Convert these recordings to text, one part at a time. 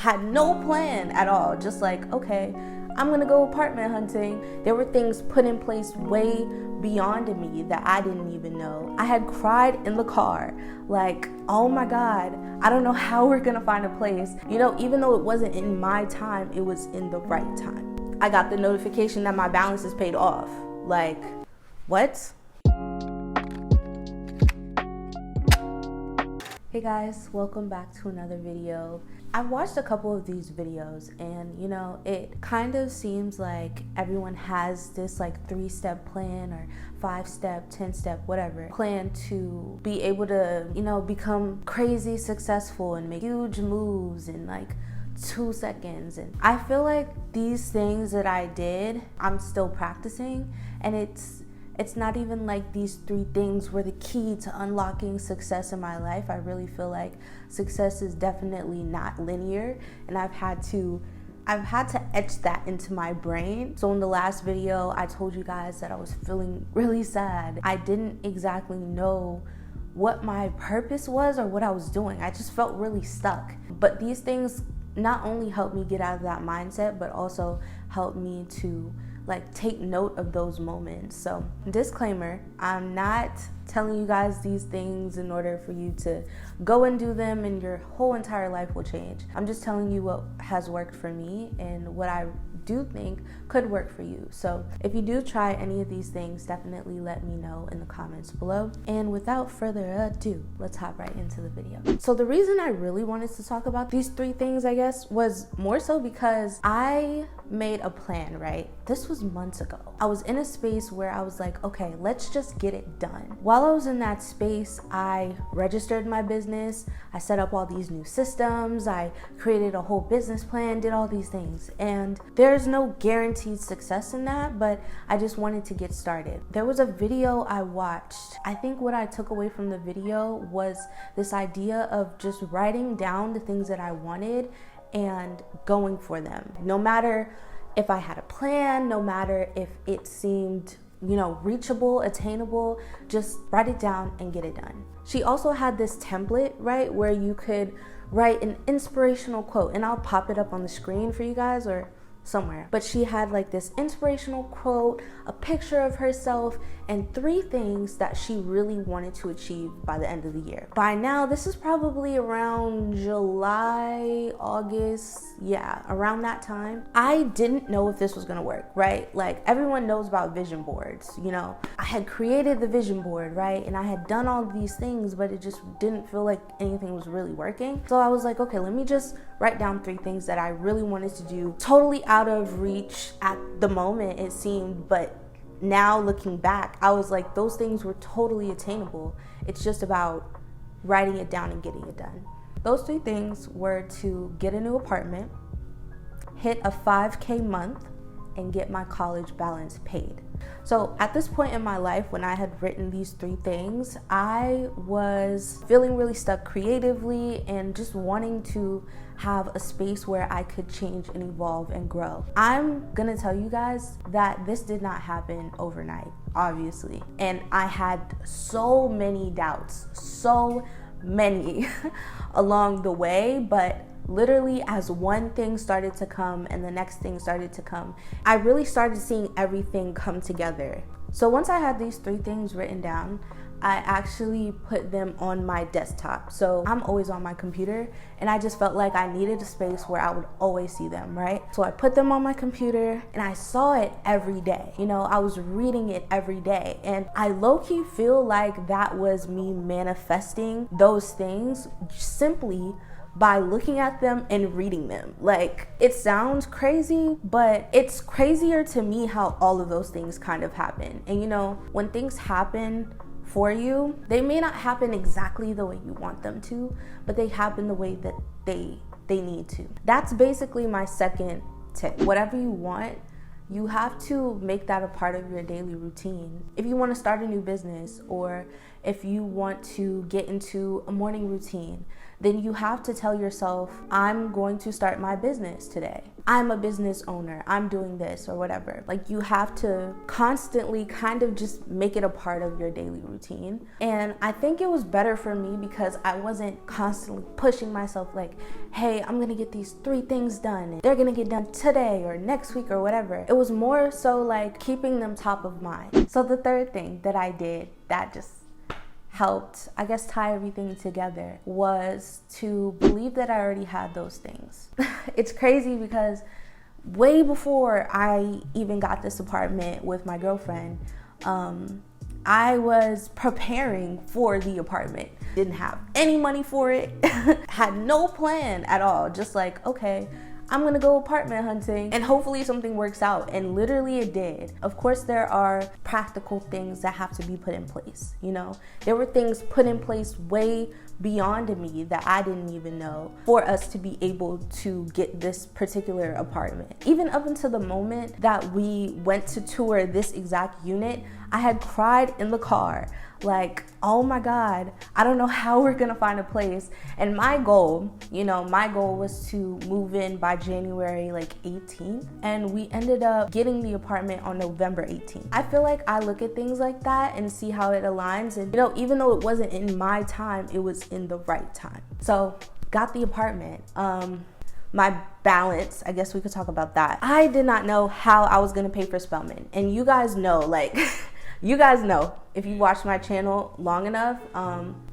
had no plan at all. Just like, okay, I'm gonna go apartment hunting. There were things put in place way beyond me that I didn't even know. I had cried in the car, like, oh my God, I don't know how we're gonna find a place. You know, even though it wasn't in my time, it was in the right time. I got the notification that my balance is paid off. Like, what? Hey guys, welcome back to another video. I've watched a couple of these videos and you know, it kind of seems like everyone has this like 3-step plan or 5-step, 10-step, whatever plan to be able to, you know, become crazy successful and make huge moves in like 2 seconds. And I feel like these things that I did, I'm still practicing, and it's not even like these 3 things were the key to unlocking success in my life. I really feel like success is definitely not linear, and I've had to etch that into my brain. So in the last video, I told you guys that I was feeling really sad. I didn't exactly know what my purpose was or what I was doing. I just felt really stuck. But these things not only helped me get out of that mindset, but also helped me to like take note of those moments. So disclaimer, I'm not telling you guys these things in order for you to go and do them and your whole entire life will change. I'm just telling you what has worked for me and what I do think could work for you. So if you do try any of these things, definitely let me know in the comments below. And without further ado, let's hop right into the video. So the reason I really wanted to talk about these 3 things, I guess, was more so because I made a plan, right? This was months ago. I was in a space where I was like, okay, let's just get it done. While I was in that space, I registered my business. I set up all these new systems. I created a whole business plan, did all these things. And there's no guaranteed success in that, but I just wanted to get started. There was a video I watched. I think what I took away from the video was this idea of just writing down the things that I wanted and going for them. No matter if I had a plan, no matter if it seemed, you know, reachable, attainable, just write it down and get it done. She also had this template, right, where you could write an inspirational quote, and I'll pop it up on the screen for you guys or somewhere. But she had like this inspirational quote, a picture of herself, and 3 things that she really wanted to achieve by the end of the year. By now, this is probably around July, August, yeah, around that time. I didn't know if this was gonna work, right? Like everyone knows about vision boards, you know. I had created the vision board, right? And I had done all of these things, but it just didn't feel like anything was really working. So I was like, okay, let me just write down 3 things that I really wanted to do. Totally out of reach at the moment, it seemed, but now looking back, I was like, those things were totally attainable. It's just about writing it down and getting it done. Those 3 things were to get a new apartment, hit a 5K month, and get my college balance paid. So at this point in my life, when I had written these 3 things, I was feeling really stuck creatively and just wanting to have a space where I could change and evolve and grow. I'm gonna tell you guys that this did not happen overnight, obviously. And I had so many doubts, so many along the way, but literally as one thing started to come and the next thing started to come, I really started seeing everything come together. So once I had these 3 things written down, I actually put them on my desktop. So I'm always on my computer, and I just felt like I needed a space where I would always see them, right? So I put them on my computer and I saw it every day. You know, I was reading it every day, and I low-key feel like that was me manifesting those things simply by looking at them and reading them. Like, it sounds crazy, but it's crazier to me how all of those things kind of happen. And you know, when things happen for you, they may not happen exactly the way you want them to, but they happen the way that they need to. That's basically my second tip. Whatever you want, you have to make that a part of your daily routine. If you want to start a new business, or if you want to get into a morning routine, then you have to tell yourself, I'm going to start my business today. I'm a business owner. I'm doing this or whatever. Like, you have to constantly kind of just make it a part of your daily routine. And I think it was better for me because I wasn't constantly pushing myself like, hey, I'm gonna get these 3 things done and they're gonna get done today or next week or whatever. It was more so like keeping them top of mind. So the third thing that I did that just helped, I guess, tie everything together was to believe that I already had those things. It's crazy because way before I even got this apartment with my girlfriend, I was preparing for the apartment. Didn't have any money for it, had no plan at all. Just like, okay, I'm gonna go apartment hunting and hopefully something works out. And literally it did. Of course, there are practical things that have to be put in place. You know, there were things put in place way beyond me that I didn't even know for us to be able to get this particular apartment. Even up until the moment that we went to tour this exact unit, I had cried in the car. Like, oh my God, I don't know how we're gonna find a place. And my goal, my goal was to move in by January 18th. And we ended up getting the apartment on November 18th. I feel like I look at things like that and see how it aligns. And even though it wasn't in my time, it was in the right time. So got the apartment. My balance, I guess we could talk about that. I did not know how I was gonna pay for Spelman. And you guys know, you guys know, if you watch my channel long enough,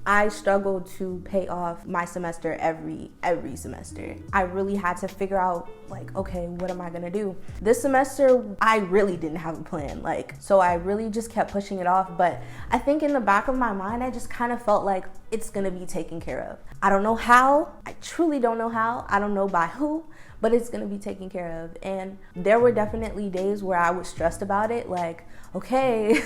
I struggled to pay off my semester every semester. I really had to figure out, okay, what am I gonna do? This semester, I really didn't have a plan. So I really just kept pushing it off. But I think in the back of my mind, I just kind of felt like it's gonna be taken care of. I don't know how. I truly don't know how. I don't know by who, but it's gonna be taken care of. And there were definitely days where I was stressed about it. Okay,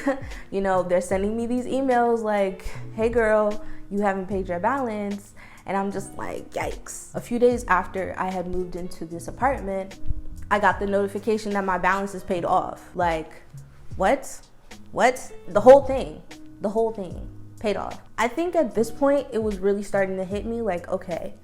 they're sending me these emails like, hey girl, you haven't paid your balance. And I'm just like, yikes. A few days after I had moved into this apartment, I got the notification that my balance is paid off. What? The whole thing paid off. I think at this point, it was really starting to hit me okay,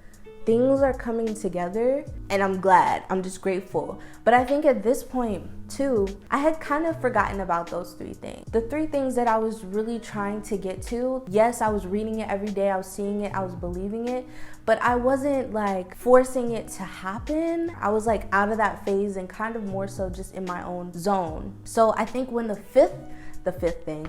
things are coming together and I'm glad. I'm just grateful. But I think at this point too, I had kind of forgotten about those 3 things. The 3 things that I was really trying to get to. Yes, I was reading it every day. I was seeing it. I was believing it. But I wasn't forcing it to happen. I was out of that phase and kind of more so just in my own zone. So I think when the fifth thing,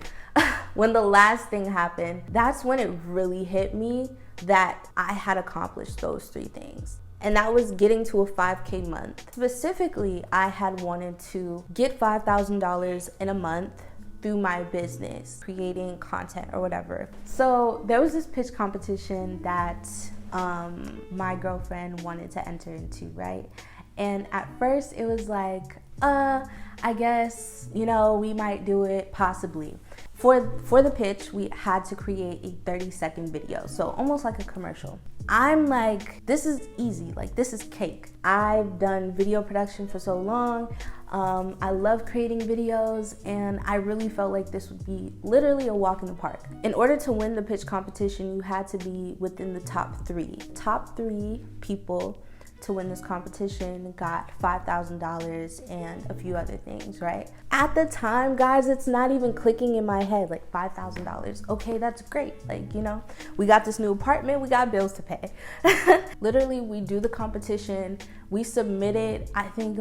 when the last thing happened, that's when it really hit me that I had accomplished those 3 things. And that was getting to a 5K month. Specifically, I had wanted to get $5,000 in a month through my business, creating content or whatever. So there was this pitch competition that my girlfriend wanted to enter into, right? And at first it was I guess, we might do it possibly. For the pitch, we had to create a 30-second video. So almost like a commercial. I'm this is easy. This is cake. I've done video production for so long. I love creating videos and I really felt like this would be literally a walk in the park. In order to win the pitch competition, you had to be within the top 3. Top 3 people to win this competition got $5,000 and a few other things, right? At the time, guys, it's not even clicking in my head, $5,000. Okay, that's great. We got this new apartment, we got bills to pay. Literally, we do the competition. We submit it, I think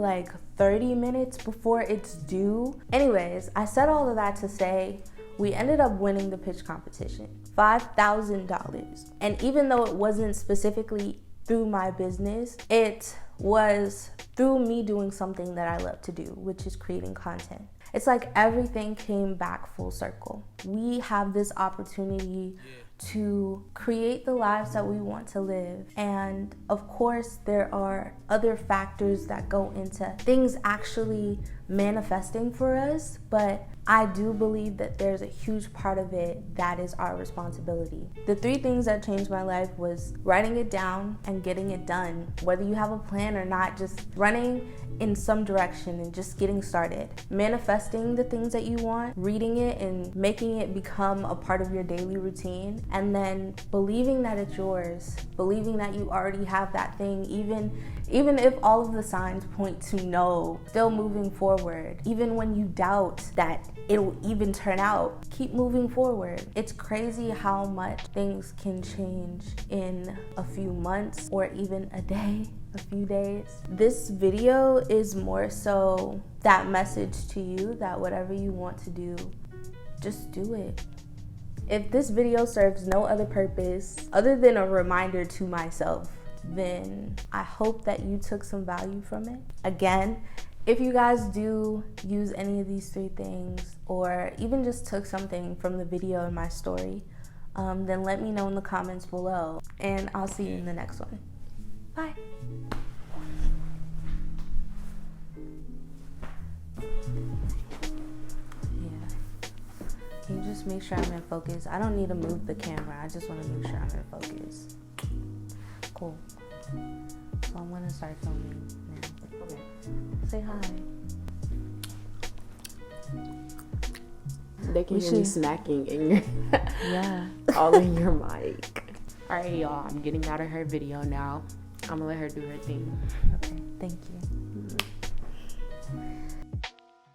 30 minutes before it's due. Anyways, I said all of that to say, we ended up winning the pitch competition, $5,000. And even though it wasn't specifically through my business, it was through me doing something that I love to do, which is creating content. It's everything came back full circle. We have this opportunity to create the lives that we want to live. And of course, there are other factors that go into things actually manifesting for us. But I do believe that there's a huge part of it that is our responsibility. The 3 things that changed my life was writing it down and getting it done. Whether you have a plan or not, just running in some direction and just getting started. Manifesting the things that you want, reading it and making it become a part of your daily routine, and then believing that it's yours, believing that you already have that thing, even if all of the signs point to no, still moving forward. Even when you doubt that it'll even turn out, keep moving forward. It's crazy how much things can change in a few months or even a day, a few days. This video is more so that message to you that whatever you want to do, just do it. If this video serves no other purpose other than a reminder to myself, then I hope that you took some value from it. Again, if you guys do use any of these 3 things, or even just took something from the video in my story, then let me know in the comments below, and I'll see you in the next one. Bye. Can you just make sure I'm in focus? I don't need to move the camera. I just want to make sure I'm in focus. Cool. So I'm going to start filming now. Okay. Say hi. They can hear me smacking in your yeah. all in your mic. Alright, y'all. I'm getting out of her video now. I'm going to let her do her thing. Okay. Thank you.